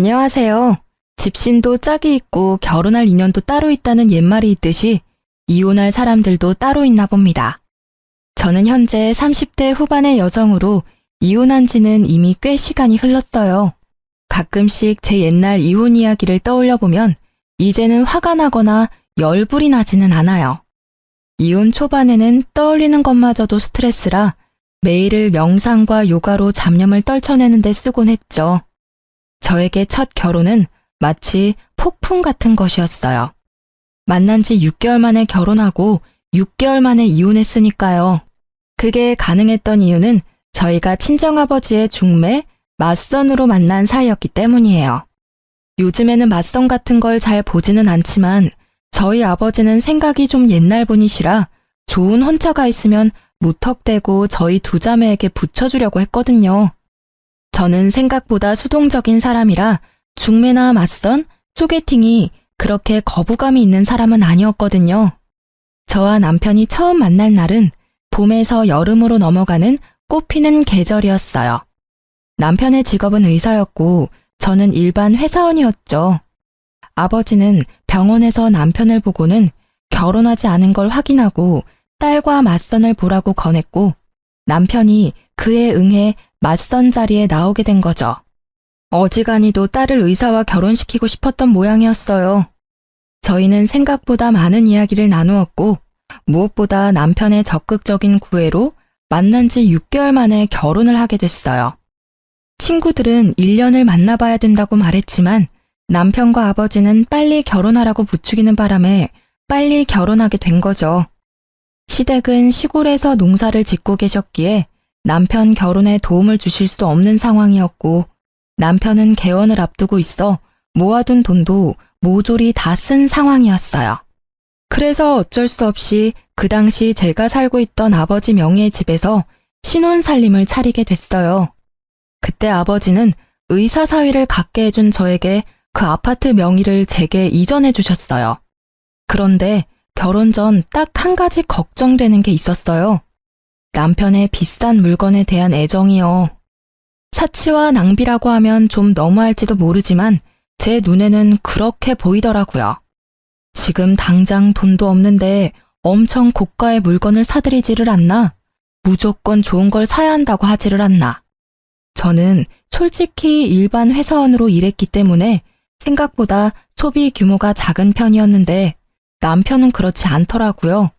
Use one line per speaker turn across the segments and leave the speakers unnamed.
안녕하세요. 집신도 짝이 있고 결혼할 인연도 따로 있다는 옛말이 있듯이 이혼할 사람들도 따로 있나 봅니다. 저는 현재 30대 후반의 여성으로 이혼한 지는 이미 꽤 시간이 흘렀어요. 가끔씩 제 옛날 이혼 이야기를 떠올려 보면 이제는 화가 나거나 열불이 나지는 않아요. 이혼 초반에는 떠올리는 것마저도 스트레스라 매일을 명상과 요가로 잡념을 떨쳐내는 데 쓰곤 했죠. 저에게 첫 결혼은 마치 폭풍 같은 것이었어요. 만난 지 6개월 만에 결혼하고 6개월 만에 이혼했으니까요. 그게 가능했던 이유는 저희가 친정아버지의 중매, 맞선으로 만난 사이였기 때문이에요. 요즘에는 맞선 같은 걸 잘 보지는 않지만 저희 아버지는 생각이 좀 옛날 분이시라 좋은 혼처가 있으면 무턱대고 저희 두 자매에게 붙여주려고 했거든요. 저는 생각보다 수동적인 사람이라 중매나 맞선, 소개팅이 그렇게 거부감이 있는 사람은 아니었거든요. 저와 남편이 처음 만날 날은 봄에서 여름으로 넘어가는 꽃피는 계절이었어요. 남편의 직업은 의사였고 저는 일반 회사원이었죠. 아버지는 병원에서 남편을 보고는 결혼하지 않은 걸 확인하고 딸과 맞선을 보라고 권했고 남편이 그에 응해 맞선 자리에 나오게 된 거죠. 어지간히도 딸을 의사와 결혼시키고 싶었던 모양이었어요. 저희는 생각보다 많은 이야기를 나누었고 무엇보다 남편의 적극적인 구애로 만난 지 6개월 만에 결혼을 하게 됐어요. 친구들은 1년을 만나봐야 된다고 말했지만 남편과 아버지는 빨리 결혼하라고 부추기는 바람에 빨리 결혼하게 된 거죠. 시댁은 시골에서 농사를 짓고 계셨기에 남편 결혼에 도움을 주실 수 없는 상황이었고 남편은 개원을 앞두고 있어 모아둔 돈도 모조리 다 쓴 상황이었어요. 그래서 어쩔 수 없이 그 당시 제가 살고 있던 아버지 명의의 집에서 신혼살림을 차리게 됐어요. 그때 아버지는 의사 사위를 갖게 해준 저에게 그 아파트 명의를 제게 이전해 주셨어요. 그런데 결혼 전 딱 한 가지 걱정되는 게 있었어요. 남편의 비싼 물건에 대한 애정이요. 사치와 낭비라고 하면 좀 너무할지도 모르지만 제 눈에는 그렇게 보이더라고요. 지금 당장 돈도 없는데 엄청 고가의 물건을 사들이지를 않나? 무조건 좋은 걸 사야 한다고 하지를 않나? 저는 솔직히 일반 회사원으로 일했기 때문에 생각보다 소비 규모가 작은 편이었는데 남편은 그렇지 않더라고요.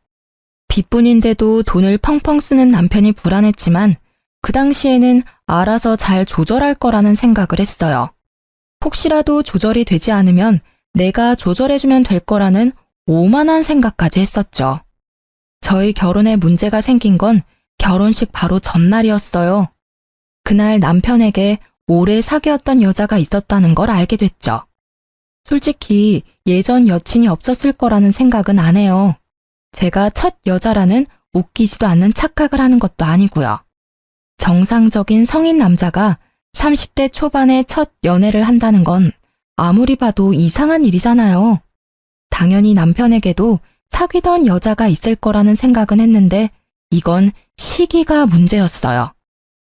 빚뿐인데도 돈을 펑펑 쓰는 남편이 불안했지만 그 당시에는 알아서 잘 조절할 거라는 생각을 했어요. 혹시라도 조절이 되지 않으면 내가 조절해주면 될 거라는 오만한 생각까지 했었죠. 저희 결혼에 문제가 생긴 건 결혼식 바로 전날이었어요. 그날 남편에게 오래 사귀었던 여자가 있었다는 걸 알게 됐죠. 솔직히 예전 여친이 없었을 거라는 생각은 안 해요. 제가 첫 여자라는 웃기지도 않는 착각을 하는 것도 아니고요. 정상적인 성인 남자가 30대 초반에 첫 연애를 한다는 건 아무리 봐도 이상한 일이잖아요. 당연히 남편에게도 사귀던 여자가 있을 거라는 생각은 했는데 이건 시기가 문제였어요.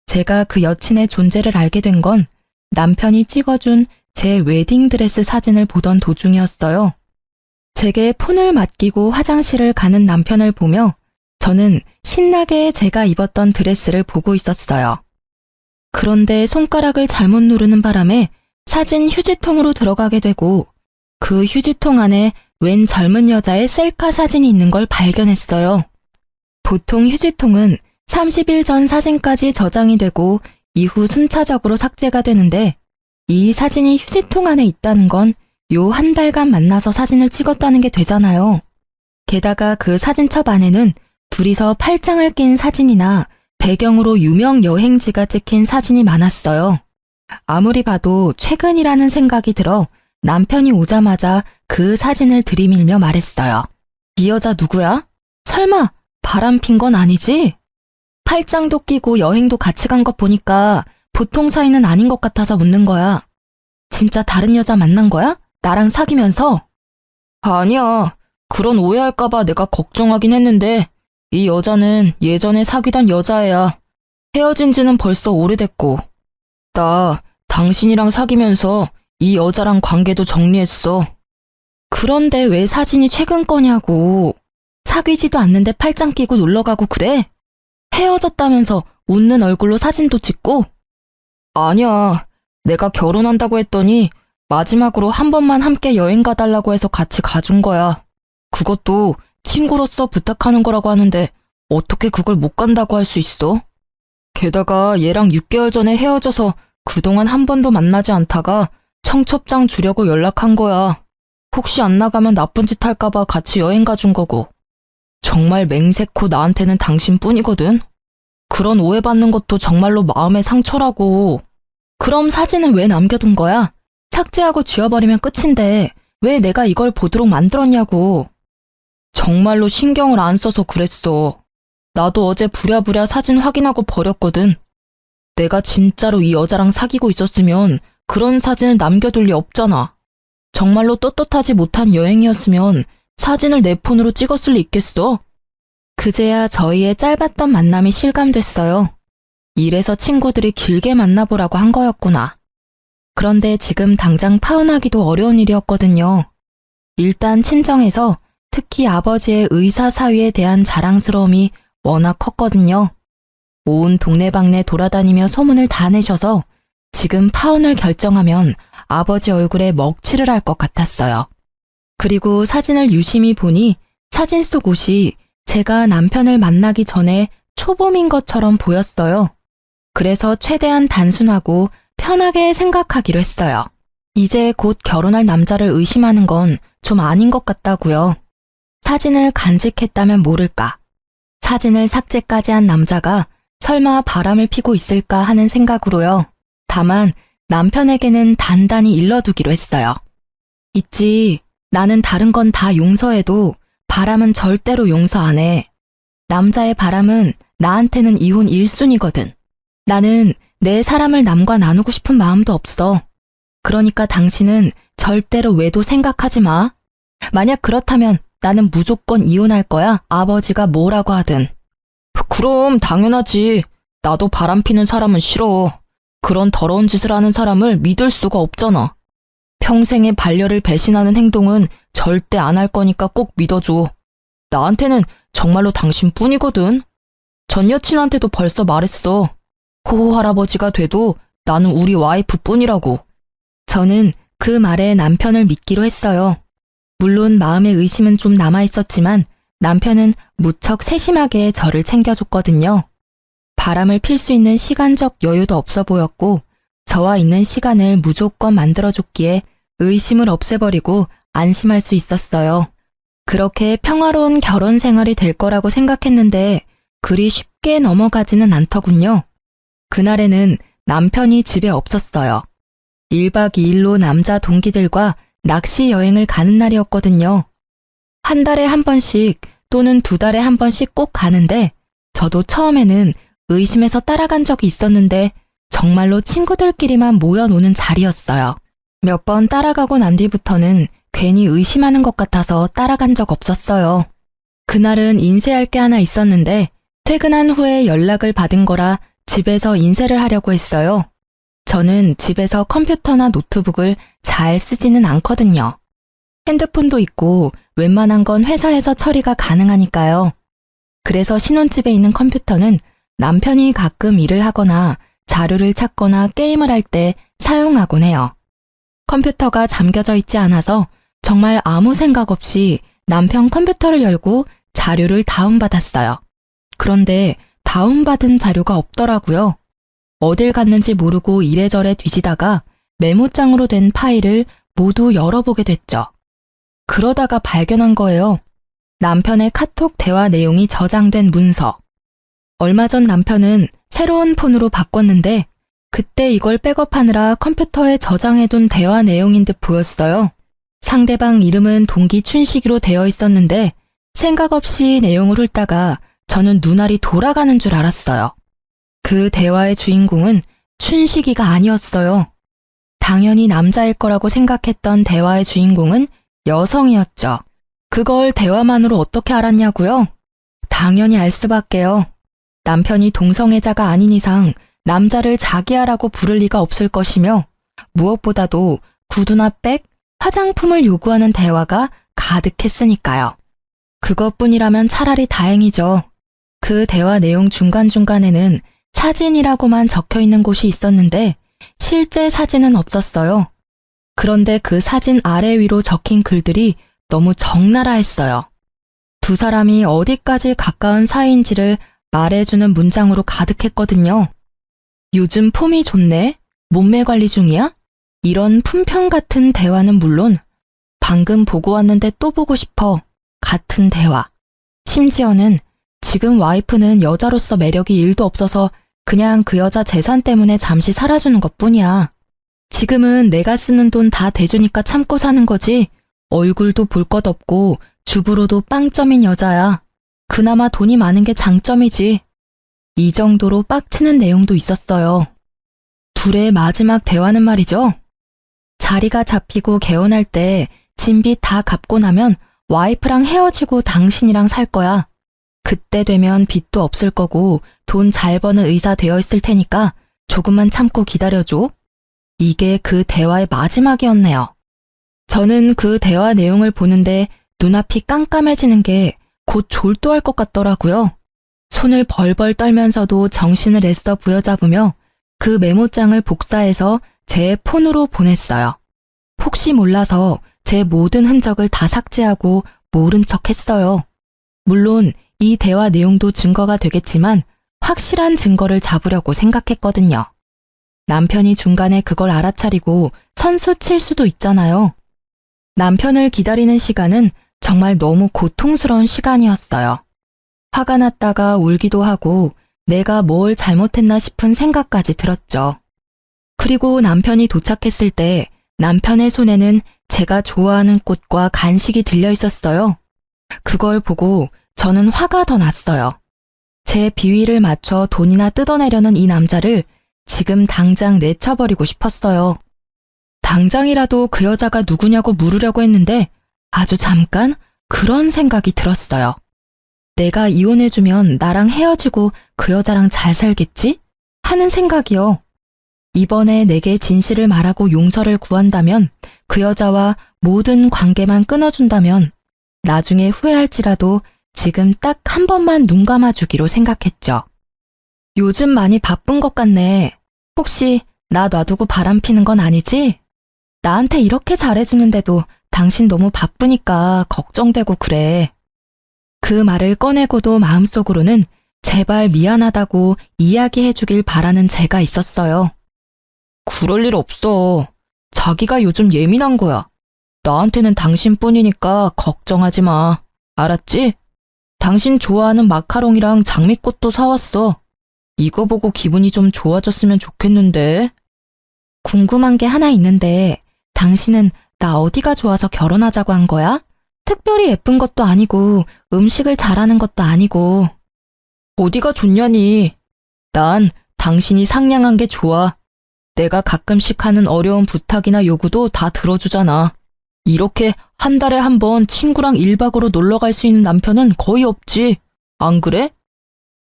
제가 그 여친의 존재를 알게 된 건 남편이 찍어준 제 웨딩드레스 사진을 보던 도중이었어요. 제게 폰을 맡기고 화장실을 가는 남편을 보며 저는 신나게 제가 입었던 드레스를 보고 있었어요. 그런데 손가락을 잘못 누르는 바람에 사진 휴지통으로 들어가게 되고 그 휴지통 안에 웬 젊은 여자의 셀카 사진이 있는 걸 발견했어요. 보통 휴지통은 30일 전 사진까지 저장이 되고 이후 순차적으로 삭제가 되는데 이 사진이 휴지통 안에 있다는 건 요 한 달간 만나서 사진을 찍었다는 게 되잖아요. 게다가 그 사진첩 안에는 둘이서 팔짱을 낀 사진이나 배경으로 유명 여행지가 찍힌 사진이 많았어요. 아무리 봐도 최근이라는 생각이 들어 남편이 오자마자 그 사진을 들이밀며 말했어요. 이 여자 누구야? 설마 바람핀 건 아니지? 팔짱도 끼고 여행도 같이 간 것 보니까 보통 사이는 아닌 것 같아서 묻는 거야. 진짜 다른 여자 만난 거야? 나랑 사귀면서? 아니야. 그런 오해할까봐 내가 걱정하긴 했는데 이 여자는 예전에 사귀던 여자애야. 헤어진 지는 벌써 오래됐고. 나 당신이랑 사귀면서 이 여자랑 관계도 정리했어. 그런데 왜 사진이 최근 거냐고. 사귀지도 않는데 팔짱 끼고 놀러가고 그래? 헤어졌다면서 웃는 얼굴로 사진도 찍고? 아니야. 내가 결혼한다고 했더니 마지막으로 한 번만 함께 여행 가달라고 해서 같이 가준 거야. 그것도 친구로서 부탁하는 거라고 하는데 어떻게 그걸 못 간다고 할 수 있어? 게다가 얘랑 6개월 전에 헤어져서 그동안 한 번도 만나지 않다가 청첩장 주려고 연락한 거야. 혹시 안 나가면 나쁜 짓 할까봐 같이 여행 가준 거고. 정말 맹세코 나한테는 당신뿐이거든. 그런 오해받는 것도 정말로 마음의 상처라고. 그럼 사진은 왜 남겨둔 거야? 삭제하고 지워버리면 끝인데 왜 내가 이걸 보도록 만들었냐고. 정말로 신경을 안 써서 그랬어. 나도 어제 부랴부랴 사진 확인하고 버렸거든. 내가 진짜로 이 여자랑 사귀고 있었으면 그런 사진을 남겨둘 리 없잖아. 정말로 떳떳하지 못한 여행이었으면 사진을 내 폰으로 찍었을 리 있겠어? 그제야 저희의 짧았던 만남이 실감됐어요. 이래서 친구들이 길게 만나보라고 한 거였구나. 그런데 지금 당장 파혼하기도 어려운 일이었거든요. 일단 친정에서 특히 아버지의 의사 사위에 대한 자랑스러움이 워낙 컸거든요. 온 동네방네 돌아다니며 소문을 다 내셔서 지금 파혼을 결정하면 아버지 얼굴에 먹칠을 할 것 같았어요. 그리고 사진을 유심히 보니 사진 속 옷이 제가 남편을 만나기 전에 초봄인 것처럼 보였어요. 그래서 최대한 단순하고 편하게 생각하기로 했어요. 이제 곧 결혼할 남자를 의심하는 건 좀 아닌 것 같다고요. 사진을 간직했다면 모를까. 사진을 삭제까지 한 남자가 설마 바람을 피고 있을까 하는 생각으로요. 다만 남편에게는 단단히 일러두기로 했어요. 있지, 나는 다른 건 다 용서해도 바람은 절대로 용서 안 해. 남자의 바람은 나한테는 이혼 1순위거든. 나는 내 사람을 남과 나누고 싶은 마음도 없어. 그러니까 당신은 절대로 외도 생각하지 마. 만약 그렇다면 나는 무조건 이혼할 거야. 아버지가 뭐라고 하든. 그럼 당연하지. 나도 바람 피는 사람은 싫어. 그런 더러운 짓을 하는 사람을 믿을 수가 없잖아. 평생의 반려를 배신하는 행동은 절대 안 할 거니까 꼭 믿어줘. 나한테는 정말로 당신뿐이거든. 전 여친한테도 벌써 말했어. 호호 할아버지가 돼도 나는 우리 와이프뿐이라고. 저는 그 말에 남편을 믿기로 했어요. 물론 마음의 의심은 좀 남아있었지만 남편은 무척 세심하게 저를 챙겨줬거든요. 바람을 필 수 있는 시간적 여유도 없어 보였고 저와 있는 시간을 무조건 만들어줬기에 의심을 없애버리고 안심할 수 있었어요. 그렇게 평화로운 결혼 생활이 될 거라고 생각했는데 그리 쉽게 넘어가지는 않더군요. 그날에는 남편이 집에 없었어요. 1박 2일로 남자 동기들과 낚시 여행을 가는 날이었거든요. 한 달에 한 번씩 또는 2달에 한 번씩 꼭 가는데 저도 처음에는 의심해서 따라간 적이 있었는데 정말로 친구들끼리만 모여 노는 자리였어요. 몇 번 따라가고 난 뒤부터는 괜히 의심하는 것 같아서 따라간 적 없었어요. 그날은 인쇄할 게 하나 있었는데 퇴근한 후에 연락을 받은 거라 집에서 인쇄를 하려고 했어요. 저는 집에서 컴퓨터나 노트북을 잘 쓰지는 않거든요. 핸드폰도 있고 웬만한 건 회사에서 처리가 가능하니까요. 그래서 신혼집에 있는 컴퓨터는 남편이 가끔 일을 하거나 자료를 찾거나 게임을 할 때 사용하곤 해요. 컴퓨터가 잠겨져 있지 않아서 정말 아무 생각 없이 남편 컴퓨터를 열고 자료를 다운받았어요. 그런데 다운받은 자료가 없더라고요. 어딜 갔는지 모르고 이래저래 뒤지다가 메모장으로 된 파일을 모두 열어보게 됐죠. 그러다가 발견한 거예요. 남편의 카톡 대화 내용이 저장된 문서. 얼마 전 남편은 새로운 폰으로 바꿨는데 그때 이걸 백업하느라 컴퓨터에 저장해둔 대화 내용인 듯 보였어요. 상대방 이름은 동기 춘식이로 되어 있었는데 생각 없이 내용을 훑다가 저는 눈알이 돌아가는 줄 알았어요. 그 대화의 주인공은 춘식이가 아니었어요. 당연히 남자일 거라고 생각했던 대화의 주인공은 여성이었죠. 그걸 대화만으로 어떻게 알았냐고요? 당연히 알 수밖에요. 남편이 동성애자가 아닌 이상 남자를 자기야라고 부를 리가 없을 것이며 무엇보다도 구두나 백, 화장품을 요구하는 대화가 가득했으니까요. 그것뿐이라면 차라리 다행이죠. 그 대화 내용 중간중간에는 사진이라고만 적혀 있는 곳이 있었는데 실제 사진은 없었어요. 그런데 그 사진 아래 위로 적힌 글들이 너무 적나라 했어요. 두 사람이 어디까지 가까운 사이인지를 말해주는 문장으로 가득했거든요. 요즘 폼이 좋네? 몸매 관리 중이야? 이런 품평 같은 대화는 물론 방금 보고 왔는데 또 보고 싶어 같은 대화. 심지어는 지금 와이프는 여자로서 매력이 1도 없어서 그냥 그 여자 재산 때문에 잠시 살아주는 것뿐이야. 지금은 내가 쓰는 돈 다 대주니까 참고 사는 거지. 얼굴도 볼 것 없고 주부로도 빵점인 여자야. 그나마 돈이 많은 게 장점이지. 이 정도로 빡치는 내용도 있었어요. 둘의 마지막 대화는 말이죠. 자리가 잡히고 개원할 때 진빚 다 갚고 나면 와이프랑 헤어지고 당신이랑 살 거야. 그때 되면 빚도 없을 거고 돈 잘 버는 의사 되어 있을 테니까 조금만 참고 기다려줘. 이게 그 대화의 마지막이었네요. 저는 그 대화 내용을 보는데 눈앞이 깜깜해지는 게 곧 졸도할 것 같더라고요. 손을 벌벌 떨면서도 정신을 애써 부여잡으며 그 메모장을 복사해서 제 폰으로 보냈어요. 혹시 몰라서 제 모든 흔적을 다 삭제하고 모른 척 했어요. 물론 이 대화 내용도 증거가 되겠지만 확실한 증거를 잡으려고 생각했거든요. 남편이 중간에 그걸 알아차리고 선수 칠 수도 있잖아요. 남편을 기다리는 시간은 정말 너무 고통스러운 시간이었어요. 화가 났다가 울기도 하고 내가 뭘 잘못했나 싶은 생각까지 들었죠. 그리고 남편이 도착했을 때 남편의 손에는 제가 좋아하는 꽃과 간식이 들려 있었어요. 그걸 보고 저는 화가 더 났어요. 제 비위를 맞춰 돈이나 뜯어내려는 이 남자를 지금 당장 내쳐버리고 싶었어요. 당장이라도 그 여자가 누구냐고 물으려고 했는데 아주 잠깐 그런 생각이 들었어요. 내가 이혼해주면 나랑 헤어지고 그 여자랑 잘 살겠지? 하는 생각이요. 이번에 내게 진실을 말하고 용서를 구한다면, 그 여자와 모든 관계만 끊어준다면 나중에 후회할지라도 지금 딱 한 번만 눈 감아주기로 생각했죠. 요즘 많이 바쁜 것 같네. 혹시 나 놔두고 바람 피는 건 아니지? 나한테 이렇게 잘해주는데도 당신 너무 바쁘니까 걱정되고 그래. 그 말을 꺼내고도 마음속으로는 제발 미안하다고 이야기해주길 바라는 제가 있었어요. 그럴 일 없어. 자기가 요즘 예민한 거야. 나한테는 당신뿐이니까 걱정하지 마. 알았지? 당신 좋아하는 마카롱이랑 장미꽃도 사왔어. 이거 보고 기분이 좀 좋아졌으면 좋겠는데. 궁금한 게 하나 있는데 당신은 나 어디가 좋아서 결혼하자고 한 거야? 특별히 예쁜 것도 아니고 음식을 잘하는 것도 아니고. 어디가 좋냐니. 난 당신이 상냥한 게 좋아. 내가 가끔씩 하는 어려운 부탁이나 요구도 다 들어주잖아. 이렇게 한 달에 한 번 친구랑 1박으로 놀러 갈 수 있는 남편은 거의 없지. 안 그래?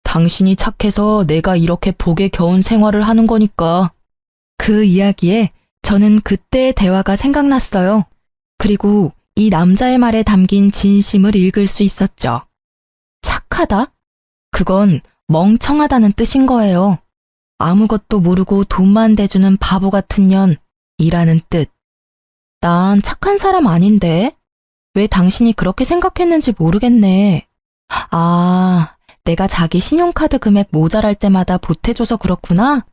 당신이 착해서 내가 이렇게 복에 겨운 생활을 하는 거니까. 그 이야기에 저는 그때의 대화가 생각났어요. 그리고 이 남자의 말에 담긴 진심을 읽을 수 있었죠. 착하다? 그건 멍청하다는 뜻인 거예요. 아무것도 모르고 돈만 대주는 바보 같은 년이라는 뜻. 난 착한 사람 아닌데? 왜 당신이 그렇게 생각했는지 모르겠네. 아, 내가 자기 신용카드 금액 모자랄 때마다 보태줘서 그렇구나?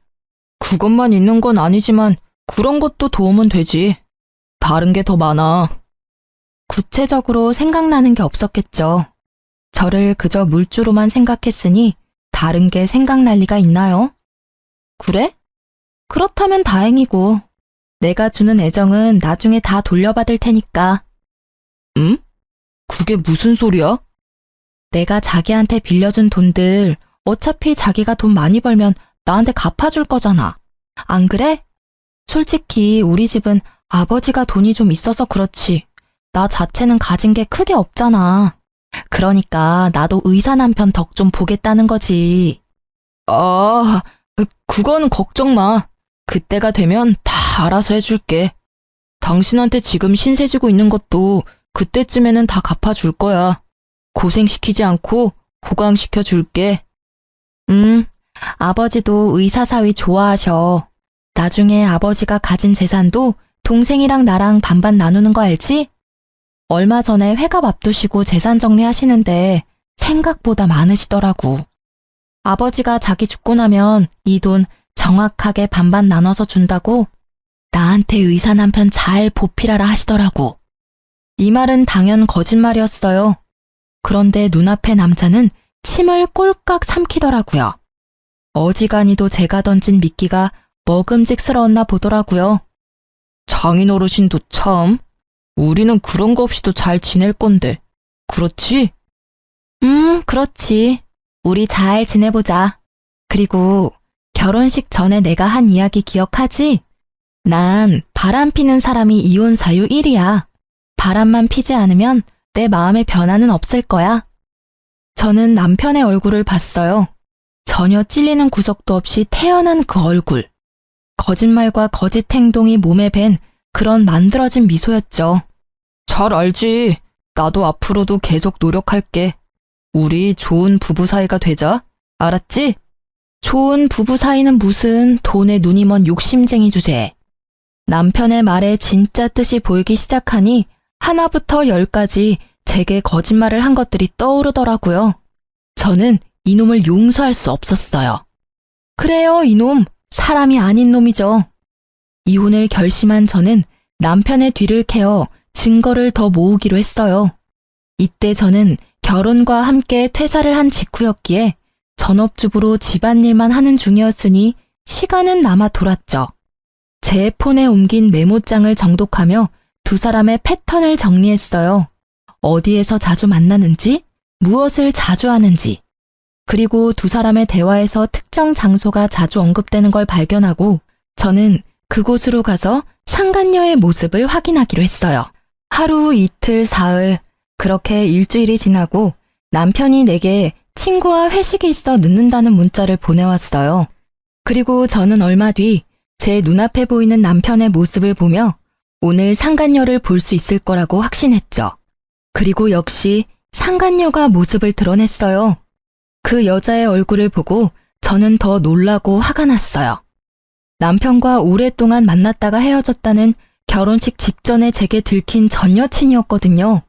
그것만 있는 건 아니지만 그런 것도 도움은 되지. 다른 게 더 많아. 구체적으로 생각나는 게 없었겠죠. 저를 그저 물주로만 생각했으니 다른 게 생각날 리가 있나요? 그래? 그렇다면 다행이고. 내가 주는 애정은 나중에 다 돌려받을 테니까. 응? 그게 무슨 소리야? 내가 자기한테 빌려준 돈들 어차피 자기가 돈 많이 벌면 나한테 갚아줄 거잖아. 안 그래? 솔직히 우리 집은 아버지가 돈이 좀 있어서 그렇지. 나 자체는 가진 게 크게 없잖아. 그러니까 나도 의사 남편 덕 좀 보겠다는 거지. 아, 그건 걱정 마. 그때가 되면 다 알아서 해줄게. 당신한테 지금 신세 지고 있는 것도 그때쯤에는 다 갚아줄 거야. 고생시키지 않고 호강시켜 줄게. 아버지도 의사사위 좋아하셔. 나중에 아버지가 가진 재산도 동생이랑 나랑 반반 나누는 거 알지? 얼마 전에 회갑 앞두시고 재산 정리하시는데 생각보다 많으시더라고. 아버지가 자기 죽고 나면 이 돈 정확하게 반반 나눠서 준다고 나한테 의사 남편 잘 보필하라 하시더라고. 이 말은 당연 거짓말이었어요. 그런데 눈앞의 남자는 침을 꼴깍 삼키더라고요. 어지간히도 제가 던진 미끼가 먹음직스러웠나 보더라고요. 장인어르신도 참, 우리는 그런 거 없이도 잘 지낼 건데, 그렇지? 그렇지. 우리 잘 지내보자. 그리고 결혼식 전에 내가 한 이야기 기억하지? 난 바람 피는 사람이 이혼 사유 1위야. 바람만 피지 않으면 내 마음의 변화는 없을 거야. 저는 남편의 얼굴을 봤어요. 전혀 찔리는 구석도 없이 태연한 그 얼굴. 거짓말과 거짓 행동이 몸에 밴 그런 만들어진 미소였죠. 잘 알지. 나도 앞으로도 계속 노력할게. 우리 좋은 부부 사이가 되자. 알았지? 좋은 부부 사이는 무슨 돈에 눈이 먼 욕심쟁이 주제에. 남편의 말에 진짜 뜻이 보이기 시작하니 하나부터 10까지 제게 거짓말을 한 것들이 떠오르더라고요. 저는 이놈을 용서할 수 없었어요. 그래요, 이놈. 사람이 아닌 놈이죠. 이혼을 결심한 저는 남편의 뒤를 캐어 증거를 더 모으기로 했어요. 이때 저는 결혼과 함께 퇴사를 한 직후였기에 전업주부로 집안일만 하는 중이었으니 시간은 남아 돌았죠. 제 폰에 옮긴 메모장을 정독하며 두 사람의 패턴을 정리했어요. 어디에서 자주 만나는지, 무엇을 자주 하는지, 그리고 두 사람의 대화에서 특정 장소가 자주 언급되는 걸 발견하고 저는 그곳으로 가서 상간녀의 모습을 확인하기로 했어요. 하루, 이틀, 사흘, 그렇게 일주일이 지나고 남편이 내게 친구와 회식이 있어 늦는다는 문자를 보내왔어요. 그리고 저는 얼마 뒤 제 눈앞에 보이는 남편의 모습을 보며 오늘 상간녀를 볼 수 있을 거라고 확신했죠. 그리고 역시 상간녀가 모습을 드러냈어요. 그 여자의 얼굴을 보고 저는 더 놀라고 화가 났어요. 남편과 오랫동안 만났다가 헤어졌다는 결혼식 직전에 제게 들킨 전 여친이었거든요.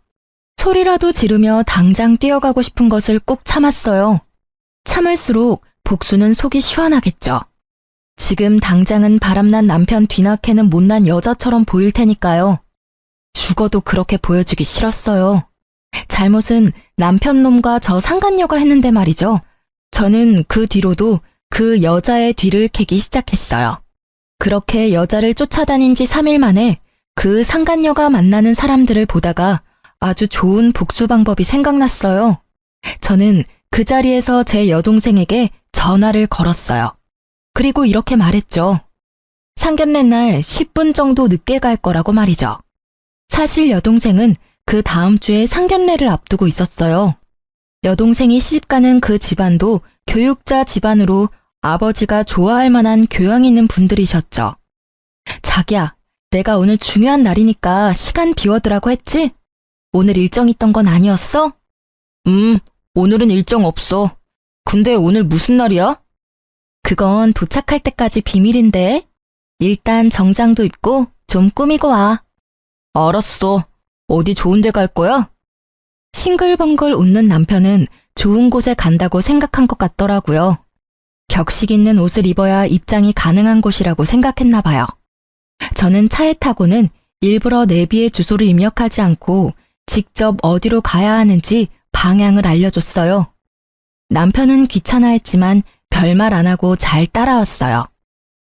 소리라도 지르며 당장 뛰어가고 싶은 것을 꾹 참았어요. 참을수록 복수는 속이 시원하겠죠. 지금 당장은 바람난 남편 뒤나캐는 못난 여자처럼 보일 테니까요. 죽어도 그렇게 보여주기 싫었어요. 잘못은 남편 놈과 저 상간녀가 했는데 말이죠. 저는 그 뒤로도 그 여자의 뒤를 캐기 시작했어요. 그렇게 여자를 쫓아다닌 지 3일 만에 그 상간녀가 만나는 사람들을 보다가 아주 좋은 복수 방법이 생각났어요. 저는 그 자리에서 제 여동생에게 전화를 걸었어요. 그리고 이렇게 말했죠. 상견례 날 10분 정도 늦게 갈 거라고 말이죠. 사실 여동생은 그 다음 주에 상견례를 앞두고 있었어요. 여동생이 시집가는 그 집안도 교육자 집안으로 아버지가 좋아할 만한 교양 있는 분들이셨죠. 자기야, 내가 오늘 중요한 날이니까 시간 비워두라고 했지? 오늘 일정 있던 건 아니었어? 오늘은 일정 없어. 근데 오늘 무슨 날이야? 그건 도착할 때까지 비밀인데. 일단 정장도 입고 좀 꾸미고 와. 알았어. 어디 좋은 데 갈 거야? 싱글벙글 웃는 남편은 좋은 곳에 간다고 생각한 것 같더라고요. 격식 있는 옷을 입어야 입장이 가능한 곳이라고 생각했나 봐요. 저는 차에 타고는 일부러 내비의 주소를 입력하지 않고 직접 어디로 가야 하는지 방향을 알려줬어요. 남편은 귀찮아했지만 별말 안 하고 잘 따라왔어요.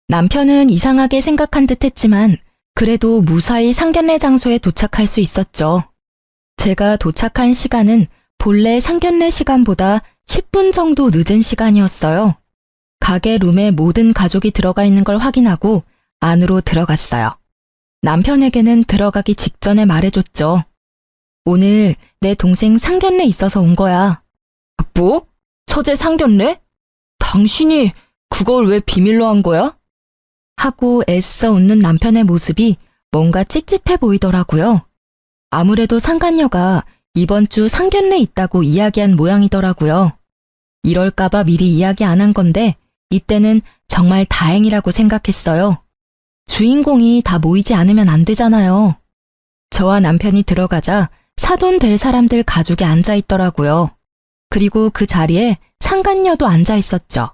남편은 이상하게 생각한 듯 했지만 그래도 무사히 상견례 장소에 도착할 수 있었죠. 제가 도착한 시간은 본래 상견례 시간보다 10분 정도 늦은 시간이었어요. 가게 룸에 모든 가족이 들어가 있는 걸 확인하고 안으로 들어갔어요. 남편에게는 들어가기 직전에 말해줬죠. 오늘 내 동생 상견례 있어서 온 거야. 뭐? 처제 상견례? 당신이 그걸 왜 비밀로 한 거야? 하고 애써 웃는 남편의 모습이 뭔가 찝찝해 보이더라고요. 아무래도 상간녀가 이번 주 상견례 있다고 이야기한 모양이더라고요. 이럴까봐 미리 이야기 안 한 건데 이때는 정말 다행이라고 생각했어요. 주인공이 다 모이지 않으면 안 되잖아요. 저와 남편이 들어가자 사돈 될 사람들 가족이 앉아 있더라고요. 그리고 그 자리에 상간녀도 앉아 있었죠.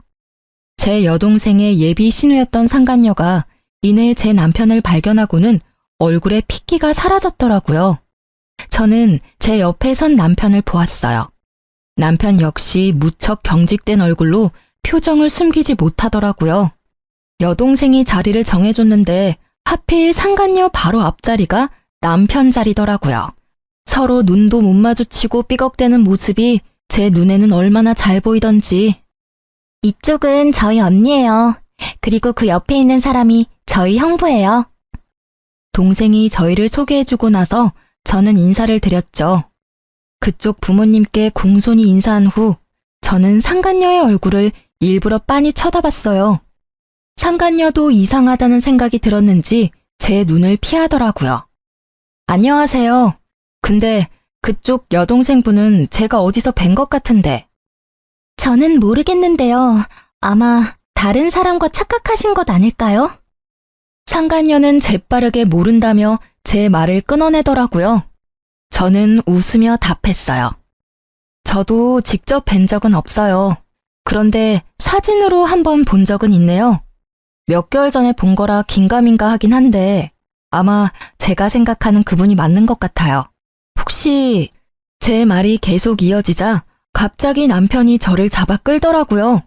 제 여동생의 예비 신우였던 상간녀가 이내 제 남편을 발견하고는 얼굴에 핏기가 사라졌더라고요. 저는 제 옆에 선 남편을 보았어요. 남편 역시 무척 경직된 얼굴로 표정을 숨기지 못하더라고요. 여동생이 자리를 정해줬는데 하필 상간녀 바로 앞자리가 남편 자리더라고요. 서로 눈도 못 마주치고 삐걱대는 모습이 제 눈에는 얼마나 잘 보이던지. 이쪽은 저희 언니예요. 그리고 그 옆에 있는 사람이 저희 형부예요. 동생이 저희를 소개해주고 나서 저는 인사를 드렸죠. 그쪽 부모님께 공손히 인사한 후 저는 상간녀의 얼굴을 일부러 빤히 쳐다봤어요. 상간녀도 이상하다는 생각이 들었는지 제 눈을 피하더라고요. 안녕하세요. 근데 그쪽 여동생분은 제가 어디서 뵌 것 같은데. 저는 모르겠는데요. 아마 다른 사람과 착각하신 것 아닐까요? 상간녀는 재빠르게 모른다며 제 말을 끊어내더라고요. 저는 웃으며 답했어요. 저도 직접 뵌 적은 없어요. 그런데 사진으로 한번 본 적은 있네요. 몇 개월 전에 본 거라 긴가민가 하긴 한데 아마 제가 생각하는 그분이 맞는 것 같아요. 혹시 제 말이 계속 이어지자 갑자기 남편이 저를 잡아 끌더라고요.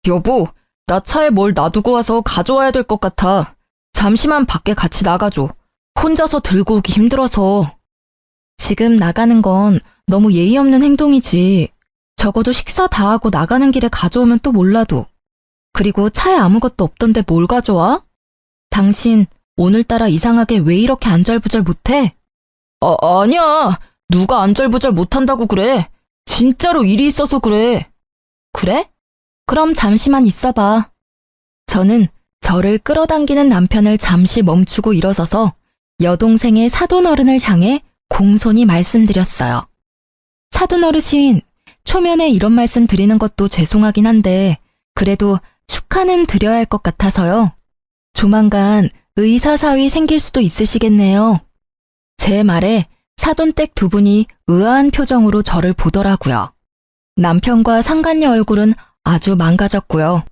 여보, 나 차에 뭘 놔두고 와서 가져와야 될 것 같아. 잠시만 밖에 같이 나가줘. 혼자서 들고 오기 힘들어서. 지금 나가는 건 너무 예의 없는 행동이지. 적어도 식사 다 하고 나가는 길에 가져오면 또 몰라도. 그리고 차에 아무것도 없던데 뭘 가져와? 당신 오늘따라 이상하게 왜 이렇게 안절부절 못해? 아니야. 누가 안절부절 못한다고 그래. 진짜로 일이 있어서 그래. 그래? 그럼 잠시만 있어봐. 저는 저를 끌어당기는 남편을 잠시 멈추고 일어서서 여동생의 사돈어른을 향해 공손히 말씀드렸어요. 사돈어르신, 초면에 이런 말씀 드리는 것도 죄송하긴 한데 그래도 축하는 드려야 할 것 같아서요. 조만간 의사사위 생길 수도 있으시겠네요. 제 말에 사돈댁 두 분이 의아한 표정으로 저를 보더라고요. 남편과 상간녀 얼굴은 아주 망가졌고요.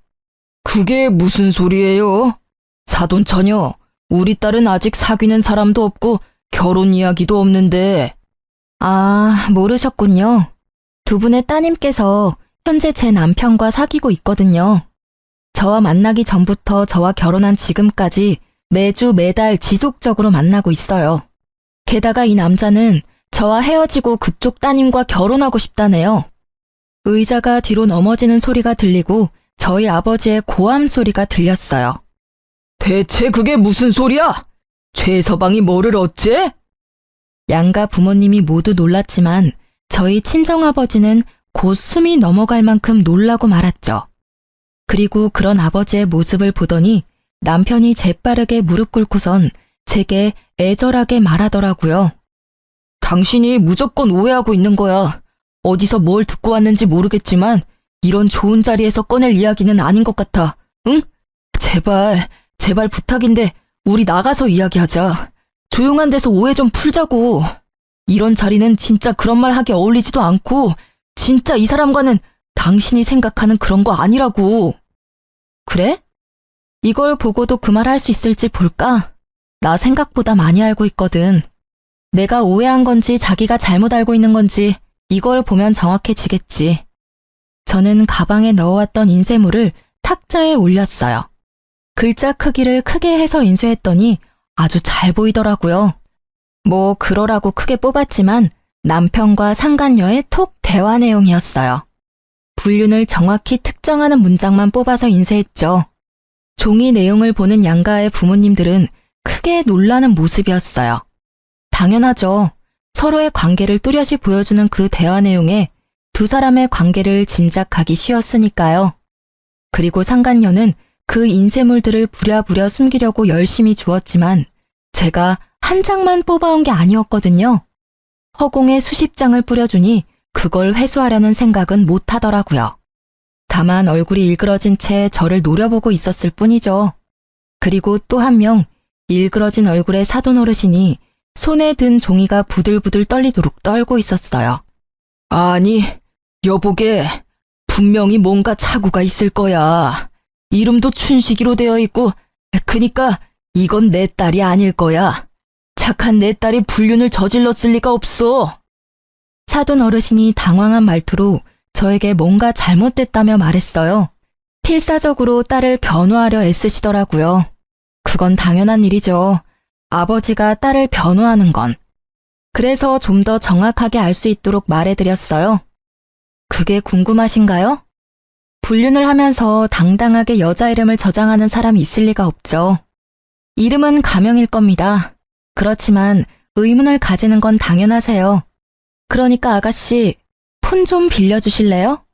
그게 무슨 소리예요? 사돈 처녀, 우리 딸은 아직 사귀는 사람도 없고 결혼 이야기도 없는데. 아, 모르셨군요. 두 분의 따님께서 현재 제 남편과 사귀고 있거든요. 저와 만나기 전부터 저와 결혼한 지금까지 매주 매달 지속적으로 만나고 있어요. 게다가 이 남자는 저와 헤어지고 그쪽 따님과 결혼하고 싶다네요. 의자가 뒤로 넘어지는 소리가 들리고 저희 아버지의 고함 소리가 들렸어요. 대체 그게 무슨 소리야? 최서방이 뭐를 어째? 양가 부모님이 모두 놀랐지만 저희 친정아버지는 곧 숨이 넘어갈 만큼 놀라고 말았죠. 그리고 그런 아버지의 모습을 보더니 남편이 재빠르게 무릎 꿇고선 제게 애절하게 말하더라고요. 당신이 무조건 오해하고 있는 거야. 어디서 뭘 듣고 왔는지 모르겠지만 이런 좋은 자리에서 꺼낼 이야기는 아닌 것 같아. 응? 제발 부탁인데 우리 나가서 이야기하자. 조용한 데서 오해 좀 풀자고. 이런 자리는 진짜 그런 말 하기 어울리지도 않고 진짜 이 사람과는 당신이 생각하는 그런 거 아니라고. 그래? 이걸 보고도 그 말 할 수 있을지 볼까? 나 생각보다 많이 알고 있거든. 내가 오해한 건지 자기가 잘못 알고 있는 건지 이걸 보면 정확해지겠지. 저는 가방에 넣어왔던 인쇄물을 탁자에 올렸어요. 글자 크기를 크게 해서 인쇄했더니 아주 잘 보이더라고요. 뭐 그러라고 크게 뽑았지만 남편과 상간녀의 톡 대화 내용이었어요. 불륜을 정확히 특정하는 문장만 뽑아서 인쇄했죠. 종이 내용을 보는 양가의 부모님들은 크게 놀라는 모습이었어요. 당연하죠. 서로의 관계를 뚜렷이 보여주는 그 대화 내용에 두 사람의 관계를 짐작하기 쉬웠으니까요. 그리고 상간녀는 그 인쇄물들을 부랴부랴 숨기려고 열심히 주었지만 제가 한 장만 뽑아온 게 아니었거든요. 허공에 수십 장을 뿌려주니 그걸 회수하려는 생각은 못 하더라고요. 다만 얼굴이 일그러진 채 저를 노려보고 있었을 뿐이죠. 그리고 또 한 명, 일그러진 얼굴의 사돈 어르신이 손에 든 종이가 부들부들 떨리도록 떨고 있었어요. 아니, 여보게, 분명히 뭔가 착오가 있을 거야. 이름도 춘식이로 되어 있고, 그니까 이건 내 딸이 아닐 거야. 착한 내 딸이 불륜을 저질렀을 리가 없어. 사돈 어르신이 당황한 말투로 저에게 뭔가 잘못됐다며 말했어요. 필사적으로 딸을 변호하려 애쓰시더라고요. 그건 당연한 일이죠. 아버지가 딸을 변호하는 건. 그래서 좀 더 정확하게 알 수 있도록 말해드렸어요. 그게 궁금하신가요? 불륜을 하면서 당당하게 여자 이름을 저장하는 사람이 있을 리가 없죠. 이름은 가명일 겁니다. 그렇지만 의문을 가지는 건 당연하세요. 그러니까 아가씨, 폰 좀 빌려주실래요?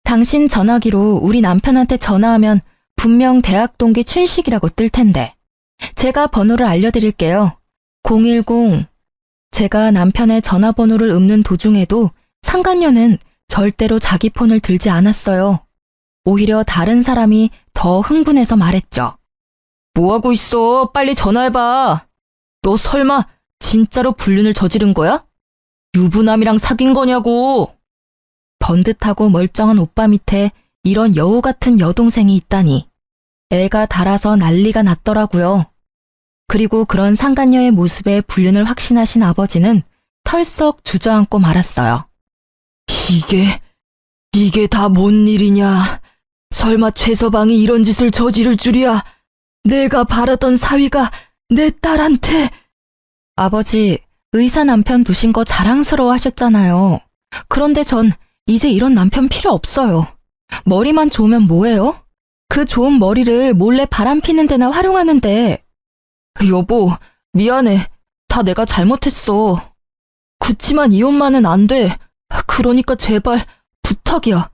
당신 전화기로 우리 남편한테 전화하면 분명 대학 동기 춘식이라고 뜰 텐데. 제가 번호를 알려드릴게요. 010. 제가 남편의 전화번호를 읊는 도중에도 상간녀는 절대로 자기 폰을 들지 않았어요. 오히려 다른 사람이 더 흥분해서 말했죠. 뭐하고 있어? 빨리 전화해봐. 너 설마 진짜로 불륜을 저지른 거야? 유부남이랑 사귄 거냐고. 번듯하고 멀쩡한 오빠 밑에 이런 여우 같은 여동생이 있다니. 애가 달아서 난리가 났더라고요. 그리고 그런 상간녀의 모습에 불륜을 확신하신 아버지는 털썩 주저앉고 말았어요. 이게 다 뭔 일이냐. 설마 최서방이 이런 짓을 저지를 줄이야. 내가 바라던 사위가 내 딸한테. 아버지, 의사 남편 두신 거 자랑스러워 하셨잖아요. 그런데 전 이제 이런 남편 필요 없어요. 머리만 좋으면 뭐해요? 그 좋은 머리를 몰래 바람 피는 데나 활용하는데. 여보, 미안해. 다 내가 잘못했어. 그치만 이혼만은 안 돼. 그러니까 제발 부탁이야.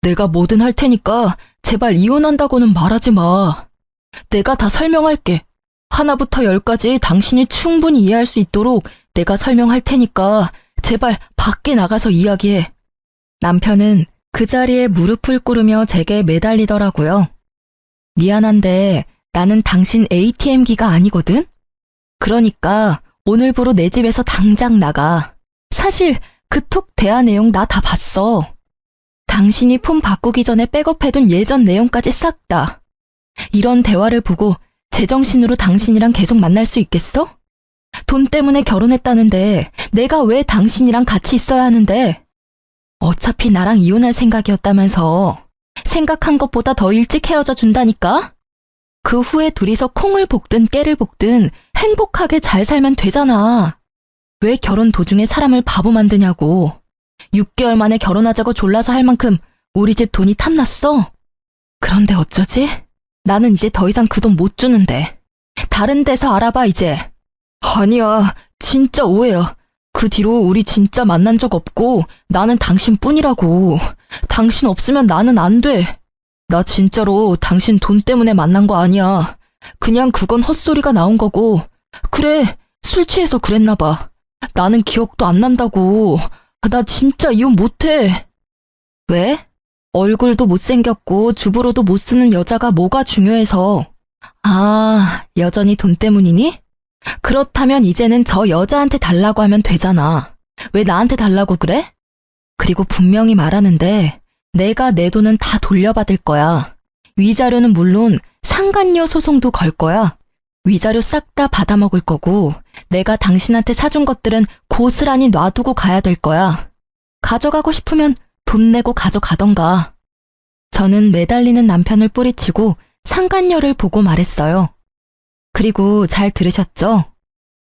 내가 뭐든 할 테니까 제발 이혼한다고는 말하지 마. 내가 다 설명할게. 하나부터 열까지 당신이 충분히 이해할 수 있도록 내가 설명할 테니까 제발 밖에 나가서 이야기해. 남편은 그 자리에 무릎을 꿇으며 제게 매달리더라고요. 미안한데 나는 당신 ATM기가 아니거든? 그러니까 오늘부로 내 집에서 당장 나가. 사실 그 톡 대화 내용 나 다 봤어. 당신이 폰 바꾸기 전에 백업해둔 예전 내용까지 싹 다. 이런 대화를 보고 제정신으로 당신이랑 계속 만날 수 있겠어? 돈 때문에 결혼했다는데 내가 왜 당신이랑 같이 있어야 하는데? 어차피 나랑 이혼할 생각이었다면서. 생각한 것보다 더 일찍 헤어져 준다니까? 그 후에 둘이서 콩을 볶든 깨를 볶든 행복하게 잘 살면 되잖아. 왜 결혼 도중에 사람을 바보 만드냐고. 6개월 만에 결혼하자고 졸라서 할 만큼 우리 집 돈이 탐났어? 그런데 어쩌지? 나는 이제 더 이상 그 돈 못 주는데. 다른 데서 알아봐 이제. 아니야, 진짜 오해야. 그 뒤로 우리 진짜 만난 적 없고 나는 당신뿐이라고. 당신 없으면 나는 안 돼. 나 진짜로 당신 돈 때문에 만난 거 아니야. 그냥 그건 헛소리가 나온 거고. 그래, 술 취해서 그랬나 봐. 나는 기억도 안 난다고. 나 진짜 이혼 못해. 왜? 얼굴도 못생겼고 주부로도 못 쓰는 여자가 뭐가 중요해서. 아, 여전히 돈 때문이니? 그렇다면 이제는 저 여자한테 달라고 하면 되잖아. 왜 나한테 달라고 그래? 그리고 분명히 말하는데 내가 내 돈은 다 돌려받을 거야. 위자료는 물론 상간녀 소송도 걸 거야. 위자료 싹 다 받아먹을 거고 내가 당신한테 사준 것들은 고스란히 놔두고 가야 될 거야. 가져가고 싶으면 돈 내고 가져가던가. 저는 매달리는 남편을 뿌리치고 상간녀를 보고 말했어요. 그리고 잘 들으셨죠?